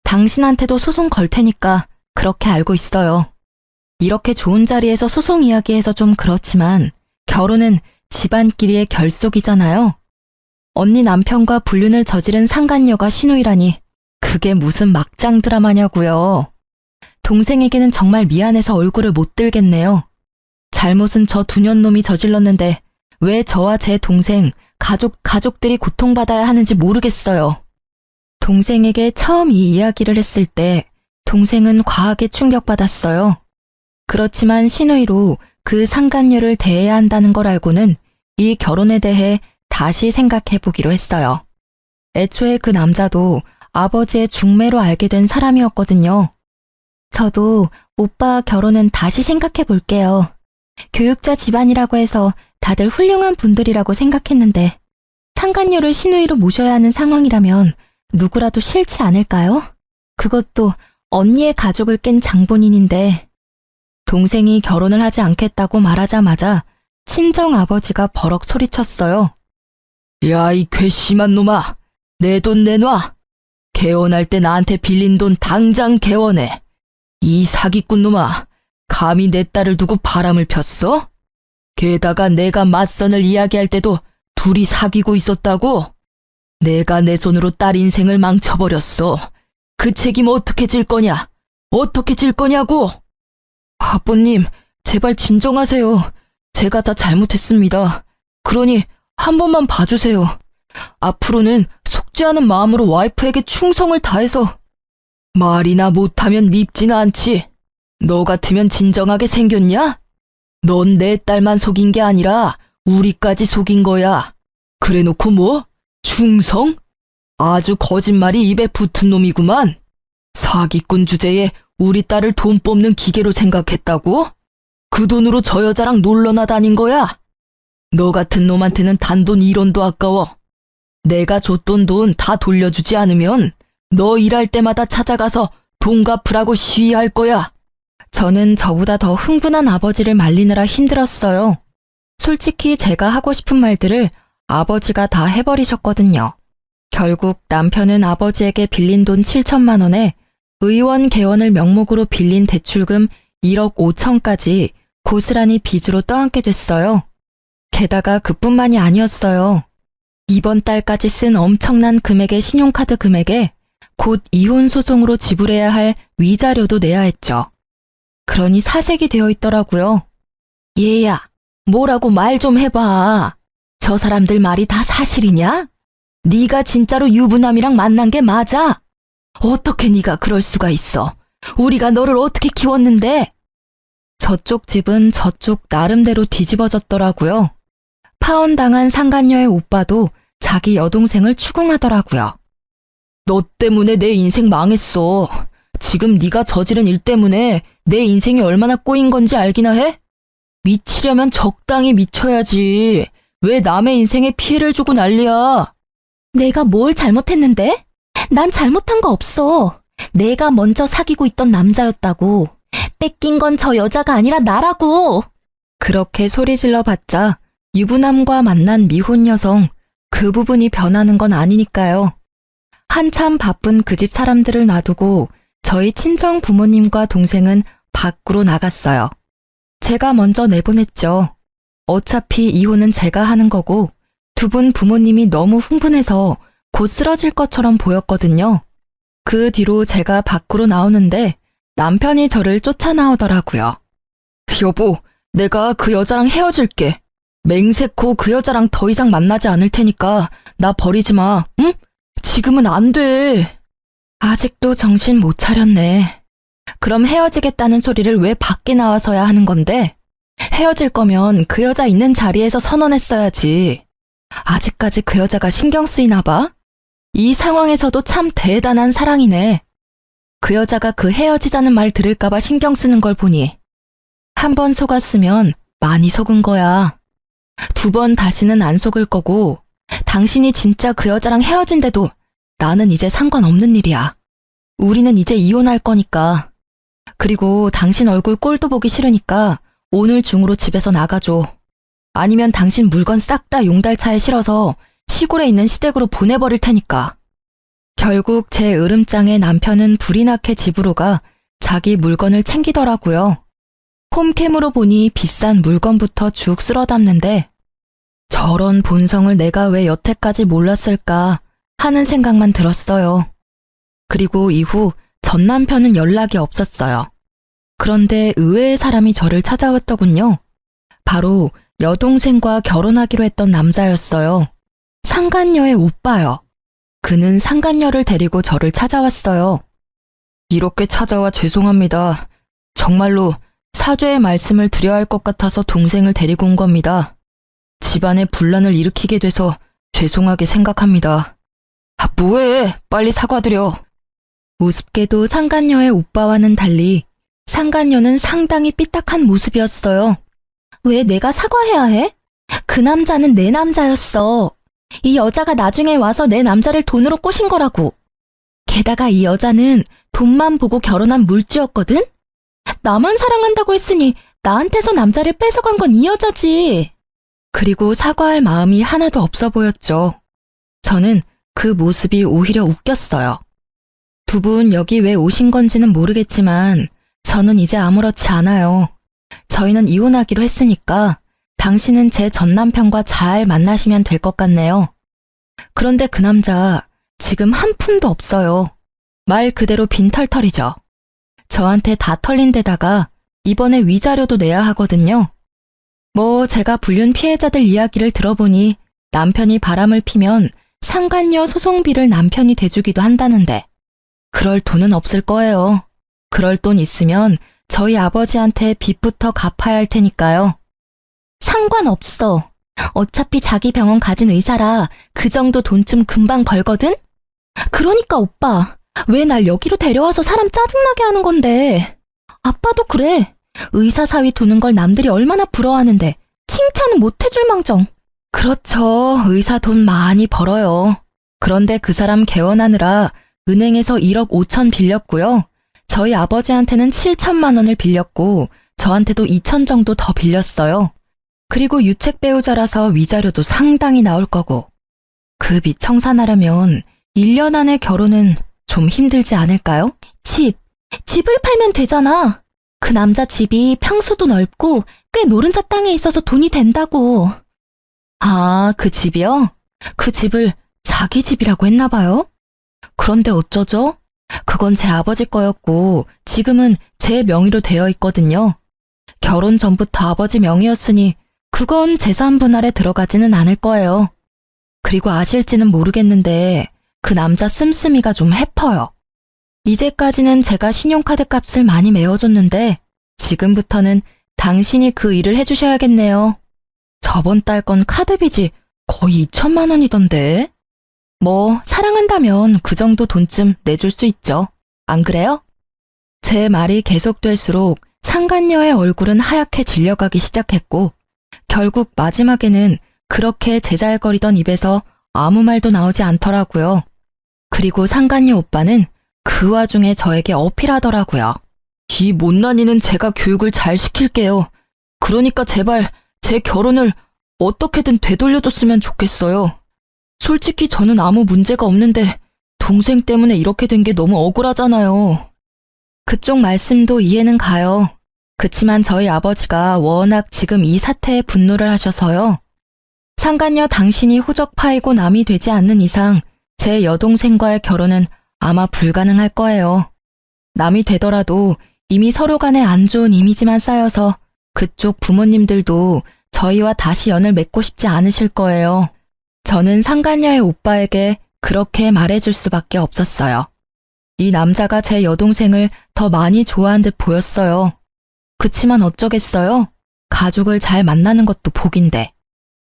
당신한테도 소송 걸 테니까 그렇게 알고 있어요. 이렇게 좋은 자리에서 소송 이야기해서 좀 그렇지만 결혼은 집안끼리의 결속이잖아요. 언니 남편과 불륜을 저지른 상간녀가 시누이라니 그게 무슨 막장 드라마냐고요. 동생에게는 정말 미안해서 얼굴을 못 들겠네요. 잘못은 저 두년놈이 저질렀는데 왜 저와 제 동생, 가족들이 고통받아야 하는지 모르겠어요. 동생에게 처음 이 이야기를 했을 때 동생은 과하게 충격받았어요. 그렇지만 신우이로 그 상간녀를 대해야 한다는 걸 알고는 이 결혼에 대해 다시 생각해 보기로 했어요. 애초에 그 남자도 아버지의 중매로 알게 된 사람이었거든요. 저도 오빠 결혼은 다시 생각해 볼게요. 교육자 집안이라고 해서 다들 훌륭한 분들이라고 생각했는데 상간녀를 신우이로 모셔야 하는 상황이라면 누구라도 싫지 않을까요? 그것도 언니의 가족을 깬 장본인인데. 동생이 결혼을 하지 않겠다고 말하자마자 친정 아버지가 버럭 소리쳤어요. 야, 이 괘씸한 놈아! 내 돈 내놔! 개원할 때 나한테 빌린 돈 당장 개원해! 이 사기꾼 놈아! 감히 내 딸을 두고 바람을 폈어? 게다가 내가 맞선을 이야기할 때도 둘이 사귀고 있었다고? 내가 내 손으로 딸 인생을 망쳐버렸어. 그 책임 어떻게 질 거냐? 어떻게 질 거냐고! 아버님, 제발 진정하세요. 제가 다 잘못했습니다. 그러니 한 번만 봐주세요. 앞으로는 속죄하는 마음으로 와이프에게 충성을 다해서. 말이나 못하면 밉지는 않지. 너 같으면 진정하게 생겼냐? 넌 내 딸만 속인 게 아니라 우리까지 속인 거야. 그래놓고 뭐? 충성? 아주 거짓말이 입에 붙은 놈이구만. 사기꾼 주제에 우리 딸을 돈 뽑는 기계로 생각했다고? 그 돈으로 저 여자랑 놀러나 다닌 거야? 너 같은 놈한테는 단돈 1원도 아까워. 내가 줬던 돈 다 돌려주지 않으면 너 일할 때마다 찾아가서 돈 갚으라고 시위할 거야. 저는 저보다 더 흥분한 아버지를 말리느라 힘들었어요. 솔직히 제가 하고 싶은 말들을 아버지가 다 해버리셨거든요. 결국 남편은 아버지에게 빌린 돈 7천만 원에 의원 개원을 명목으로 빌린 대출금 1억 5천까지 고스란히 빚으로 떠안게 됐어요. 게다가 그뿐만이 아니었어요. 이번 달까지 쓴 엄청난 금액의 신용카드 금액에 곧 이혼 소송으로 지불해야 할 위자료도 내야 했죠. 그러니 사색이 되어 있더라고요. 얘야, 뭐라고 말 좀 해봐. 저 사람들 말이 다 사실이냐? 네가 진짜로 유부남이랑 만난 게 맞아? 어떻게 네가 그럴 수가 있어? 우리가 너를 어떻게 키웠는데? 저쪽 집은 저쪽 나름대로 뒤집어졌더라고요. 파혼당한 상간녀의 오빠도 자기 여동생을 추궁하더라고요. 너 때문에 내 인생 망했어. 지금 네가 저지른 일 때문에 내 인생이 얼마나 꼬인 건지 알기나 해? 미치려면 적당히 미쳐야지. 왜 남의 인생에 피해를 주고 난리야? 내가 뭘 잘못했는데? 난 잘못한 거 없어. 내가 먼저 사귀고 있던 남자였다고. 뺏긴 건 저 여자가 아니라 나라고. 그렇게 소리질러 봤자 유부남과 만난 미혼 여성, 그 부분이 변하는 건 아니니까요. 한참 바쁜 그 집 사람들을 놔두고 저희 친정 부모님과 동생은 밖으로 나갔어요. 제가 먼저 내보냈죠. 어차피 이혼은 제가 하는 거고 두 분 부모님이 너무 흥분해서 곧 쓰러질 것처럼 보였거든요. 그 뒤로 제가 밖으로 나오는데 남편이 저를 쫓아나오더라고요. 여보, 내가 그 여자랑 헤어질게. 맹세코 그 여자랑 더 이상 만나지 않을 테니까 나 버리지 마, 응? 지금은 안 돼. 아직도 정신 못 차렸네. 그럼 헤어지겠다는 소리를 왜 밖에 나와서야 하는 건데? 헤어질 거면 그 여자 있는 자리에서 선언했어야지. 아직까지 그 여자가 신경 쓰이나 봐? 이 상황에서도 참 대단한 사랑이네. 그 여자가 그 헤어지자는 말 들을까봐 신경 쓰는 걸 보니 한 번 속았으면 많이 속은 거야. 두 번 다시는 안 속을 거고 당신이 진짜 그 여자랑 헤어진대도 나는 이제 상관없는 일이야. 우리는 이제 이혼할 거니까. 그리고 당신 얼굴 꼴도 보기 싫으니까 오늘 중으로 집에서 나가줘. 아니면 당신 물건 싹 다 용달차에 실어서 시골에 있는 시댁으로 보내버릴 테니까. 결국 제 으름장에 남편은 불이 나게 집으로 가 자기 물건을 챙기더라고요. 홈캠으로 보니 비싼 물건부터 쭉 쓸어 담는데 저런 본성을 내가 왜 여태까지 몰랐을까 하는 생각만 들었어요. 그리고 이후 전 남편은 연락이 없었어요. 그런데 의외의 사람이 저를 찾아왔더군요. 바로 여동생과 결혼하기로 했던 남자였어요. 상간녀의 오빠요. 그는 상간녀를 데리고 저를 찾아왔어요. 이렇게 찾아와 죄송합니다. 정말로 사죄의 말씀을 드려야 할 것 같아서 동생을 데리고 온 겁니다. 집안에 분란을 일으키게 돼서 죄송하게 생각합니다. 아, 뭐해? 빨리 사과드려. 우습게도 상간녀의 오빠와는 달리 상간녀는 상당히 삐딱한 모습이었어요. 왜 내가 사과해야 해? 그 남자는 내 남자였어. 이 여자가 나중에 와서 내 남자를 돈으로 꼬신 거라고. 게다가 이 여자는 돈만 보고 결혼한 물주였거든? 나만 사랑한다고 했으니 나한테서 남자를 뺏어간 건 이 여자지. 그리고 사과할 마음이 하나도 없어 보였죠. 저는 그 모습이 오히려 웃겼어요. 두 분 여기 왜 오신 건지는 모르겠지만 저는 이제 아무렇지 않아요. 저희는 이혼하기로 했으니까 당신은 제 전 남편과 잘 만나시면 될 것 같네요. 그런데 그 남자 지금 한 푼도 없어요. 말 그대로 빈털털이죠. 저한테 다 털린 데다가 이번에 위자료도 내야 하거든요. 뭐 제가 불륜 피해자들 이야기를 들어보니 남편이 바람을 피면 상간녀 소송비를 남편이 대주기도 한다는데 그럴 돈은 없을 거예요. 그럴 돈 있으면 저희 아버지한테 빚부터 갚아야 할 테니까요. 상관없어. 어차피 자기 병원 가진 의사라 그 정도 돈쯤 금방 벌거든? 그러니까 오빠, 왜 날 여기로 데려와서 사람 짜증나게 하는 건데? 아빠도 그래. 의사 사위 두는 걸 남들이 얼마나 부러워하는데 칭찬은 못 해줄 망정. 그렇죠. 의사 돈 많이 벌어요. 그런데 그 사람 개원하느라 은행에서 1억 5천 빌렸고요. 저희 아버지한테는 7천만 원을 빌렸고 저한테도 2천 정도 더 빌렸어요. 그리고 유책 배우자라서 위자료도 상당히 나올 거고. 그 빚 청산하려면 1년 안에 결혼은 좀 힘들지 않을까요? 집을 팔면 되잖아. 그 남자 집이 평수도 넓고 꽤 노른자 땅에 있어서 돈이 된다고. 아, 그 집이요? 그 집을 자기 집이라고 했나 봐요? 그런데 어쩌죠? 그건 제 아버지 거였고 지금은 제 명의로 되어 있거든요. 결혼 전부터 아버지 명의였으니 그건 재산 분할에 들어가지는 않을 거예요. 그리고 아실지는 모르겠는데 그 남자 씀씀이가 좀 해퍼요. 이제까지는 제가 신용카드 값을 많이 메워줬는데 지금부터는 당신이 그 일을 해주셔야겠네요. 저번 달 건 카드빚이 거의 2천만 원이던데. 뭐 사랑한다면 그 정도 돈쯤 내줄 수 있죠. 안 그래요? 제 말이 계속될수록 상간녀의 얼굴은 하얗게 질려가기 시작했고 결국 마지막에는 그렇게 제잘거리던 입에서 아무 말도 나오지 않더라고요. 그리고 상간녀 오빠는 그 와중에 저에게 어필하더라고요. 이 못난이는 제가 교육을 잘 시킬게요. 그러니까 제발 제 결혼을 어떻게든 되돌려줬으면 좋겠어요. 솔직히 저는 아무 문제가 없는데 동생 때문에 이렇게 된 게 너무 억울하잖아요. 그쪽 말씀도 이해는 가요. 그치만 저희 아버지가 워낙 지금 이 사태에 분노를 하셔서요. 상간녀 당신이 호적파이고 남이 되지 않는 이상 제 여동생과의 결혼은 아마 불가능할 거예요. 남이 되더라도 이미 서로 간에 안 좋은 이미지만 쌓여서 그쪽 부모님들도 저희와 다시 연을 맺고 싶지 않으실 거예요. 저는 상간녀의 오빠에게 그렇게 말해줄 수밖에 없었어요. 이 남자가 제 여동생을 더 많이 좋아한 듯 보였어요. 그치만 어쩌겠어요? 가족을 잘 만나는 것도 복인데.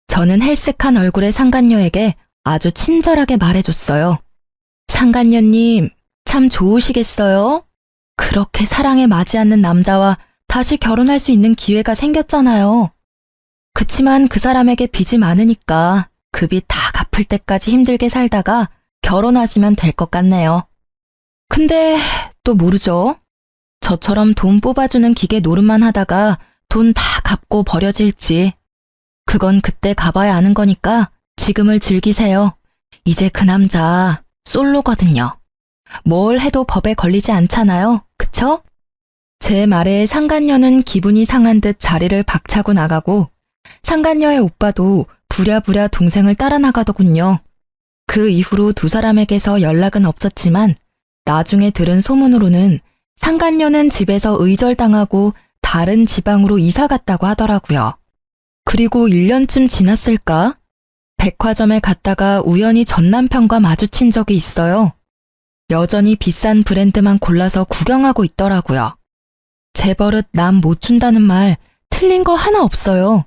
저는 헬쓱한 얼굴의 상간녀에게 아주 친절하게 말해줬어요. 상간녀님, 참 좋으시겠어요? 그렇게 사랑에 맞지 않는 남자와 다시 결혼할 수 있는 기회가 생겼잖아요. 그치만 그 사람에게 빚이 많으니까 그 빚 다 갚을 때까지 힘들게 살다가 결혼하시면 될 것 같네요. 근데 또 모르죠? 저처럼 돈 뽑아주는 기계 노릇만 하다가 돈 다 갚고 버려질지. 그건 그때 가봐야 아는 거니까 지금을 즐기세요. 이제 그 남자 솔로거든요. 뭘 해도 법에 걸리지 않잖아요. 그쵸? 제 말에 상간녀는 기분이 상한 듯 자리를 박차고 나가고 상간녀의 오빠도 부랴부랴 동생을 따라 나가더군요. 그 이후로 두 사람에게서 연락은 없었지만 나중에 들은 소문으로는 상간녀는 집에서 의절당하고 다른 지방으로 이사 갔다고 하더라고요. 그리고 1년쯤 지났을까? 백화점에 갔다가 우연히 전 남편과 마주친 적이 있어요. 여전히 비싼 브랜드만 골라서 구경하고 있더라고요. 제 버릇 남 못 준다는 말 틀린 거 하나 없어요.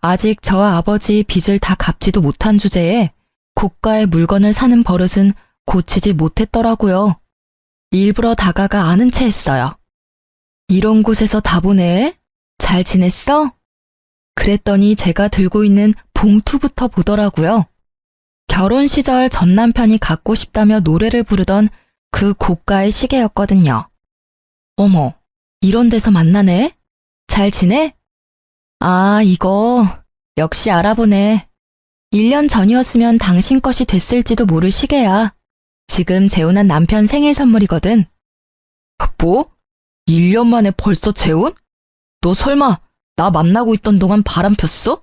아직 저와 아버지 빚을 다 갚지도 못한 주제에 고가의 물건을 사는 버릇은 고치지 못했더라고요. 일부러 다가가 아는 체 했어요. 이런 곳에서 다 보네? 잘 지냈어? 그랬더니 제가 들고 있는 봉투부터 보더라고요. 결혼 시절 전 남편이 갖고 싶다며 노래를 부르던 그 고가의 시계였거든요. 어머, 이런 데서 만나네? 잘 지내? 아, 이거 역시 알아보네. 1년 전이었으면 당신 것이 됐을지도 모를 시계야. 지금 재혼한 남편 생일 선물이거든. 뭐? 1년 만에 벌써 재혼? 너 설마 나 만나고 있던 동안 바람 폈어?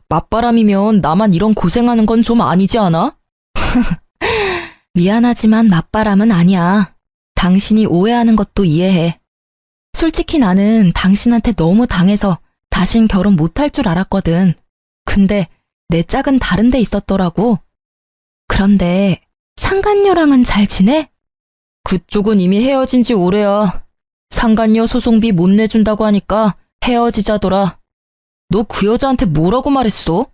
맞바람이면 나만 이런 고생하는 건 좀 아니지 않아? 미안하지만 맞바람은 아니야. 당신이 오해하는 것도 이해해. 솔직히 나는 당신한테 너무 당해서 다신 결혼 못할 줄 알았거든. 근데 내 짝은 다른 데 있었더라고. 그런데 상간녀랑은 잘 지내? 그쪽은 이미 헤어진 지 오래야. 상간녀 소송비 못 내준다고 하니까 헤어지자더라. 너 그 여자한테 뭐라고 말했어?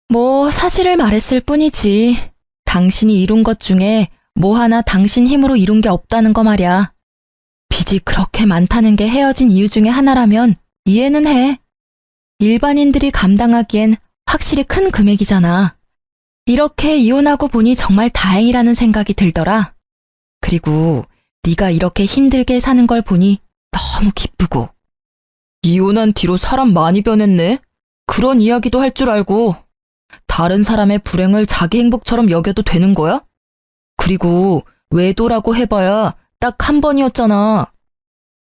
뭐 사실을 말했을 뿐이지. 당신이 이룬 것 중에 뭐 하나 당신 힘으로 이룬 게 없다는 거 말이야. 빚이 그렇게 많다는 게 헤어진 이유 중에 하나라면 이해는 해. 일반인들이 감당하기엔 확실히 큰 금액이잖아. 이렇게 이혼하고 보니 정말 다행이라는 생각이 들더라. 그리고 네가 이렇게 힘들게 사는 걸 보니 너무 기쁘고. 이혼한 뒤로 사람 많이 변했네. 그런 이야기도 할 줄 알고. 다른 사람의 불행을 자기 행복처럼 여겨도 되는 거야? 그리고 외도라고 해봐야 딱 한 번이었잖아.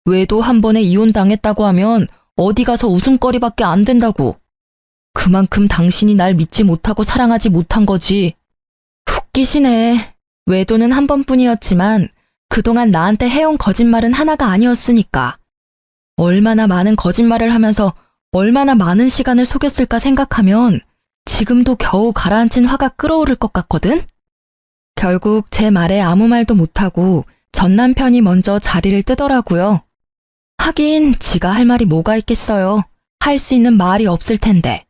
외도 한 번에 이혼당했다고 하면 어디 가서 웃음거리밖에 안 된다고. 그만큼 당신이 날 믿지 못하고 사랑하지 못한 거지. 웃기시네. 외도는 한 번뿐이었지만 그동안 나한테 해온 거짓말은 하나가 아니었으니까. 얼마나 많은 거짓말을 하면서 얼마나 많은 시간을 속였을까 생각하면 지금도 겨우 가라앉힌 화가 끓어오를 것 같거든? 결국 제 말에 아무 말도 못하고 전 남편이 먼저 자리를 뜨더라고요. 하긴 지가 할 말이 뭐가 있겠어요. 할 수 있는 말이 없을 텐데.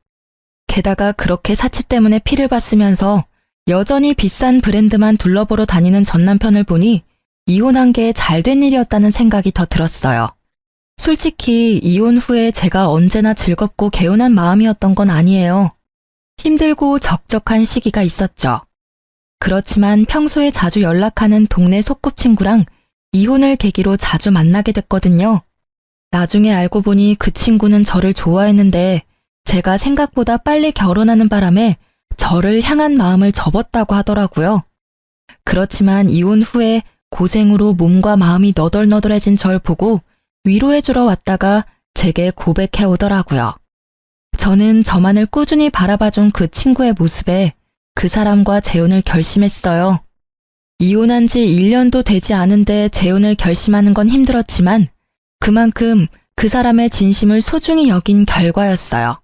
게다가 그렇게 사치 때문에 피를 봤으면서 여전히 비싼 브랜드만 둘러보러 다니는 전 남편을 보니 이혼한 게 잘된 일이었다는 생각이 더 들었어요. 솔직히 이혼 후에 제가 언제나 즐겁고 개운한 마음이었던 건 아니에요. 힘들고 적적한 시기가 있었죠. 그렇지만 평소에 자주 연락하는 동네 소꿉친구랑 이혼을 계기로 자주 만나게 됐거든요. 나중에 알고 보니 그 친구는 저를 좋아했는데 제가 생각보다 빨리 결혼하는 바람에 저를 향한 마음을 접었다고 하더라고요. 그렇지만 이혼 후에 고생으로 몸과 마음이 너덜너덜해진 절 보고 위로해주러 왔다가 제게 고백해 오더라고요. 저는 저만을 꾸준히 바라봐준 그 친구의 모습에 그 사람과 재혼을 결심했어요. 이혼한 지 1년도 되지 않은데 재혼을 결심하는 건 힘들었지만 그만큼 그 사람의 진심을 소중히 여긴 결과였어요.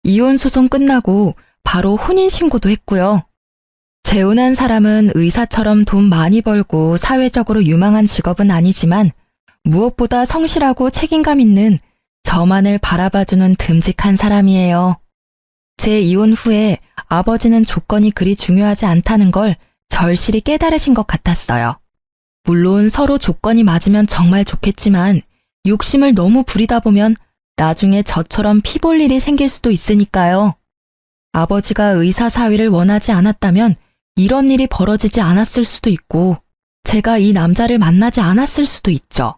이혼 소송 끝나고 바로 혼인신고도 했고요. 재혼한 사람은 의사처럼 돈 많이 벌고 사회적으로 유망한 직업은 아니지만 무엇보다 성실하고 책임감 있는 저만을 바라봐주는 듬직한 사람이에요. 제 이혼 후에 아버지는 조건이 그리 중요하지 않다는 걸 절실히 깨달으신 것 같았어요. 물론 서로 조건이 맞으면 정말 좋겠지만 욕심을 너무 부리다 보면 나중에 저처럼 피 볼 일이 생길 수도 있으니까요. 아버지가 의사 사위를 원하지 않았다면 이런 일이 벌어지지 않았을 수도 있고 제가 이 남자를 만나지 않았을 수도 있죠.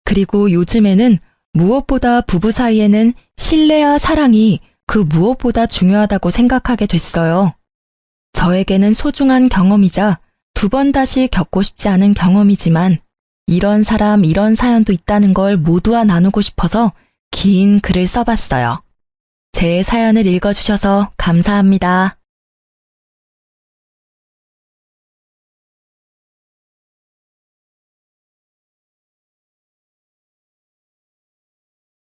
그리고 요즘에는 무엇보다 부부 사이에는 신뢰와 사랑이 그 무엇보다 중요하다고 생각하게 됐어요. 저에게는 소중한 경험이자 두 번 다시 겪고 싶지 않은 경험이지만 이런 사람, 이런 사연도 있다는 걸 모두와 나누고 싶어서 긴 글을 써봤어요. 제 사연을 읽어주셔서 감사합니다.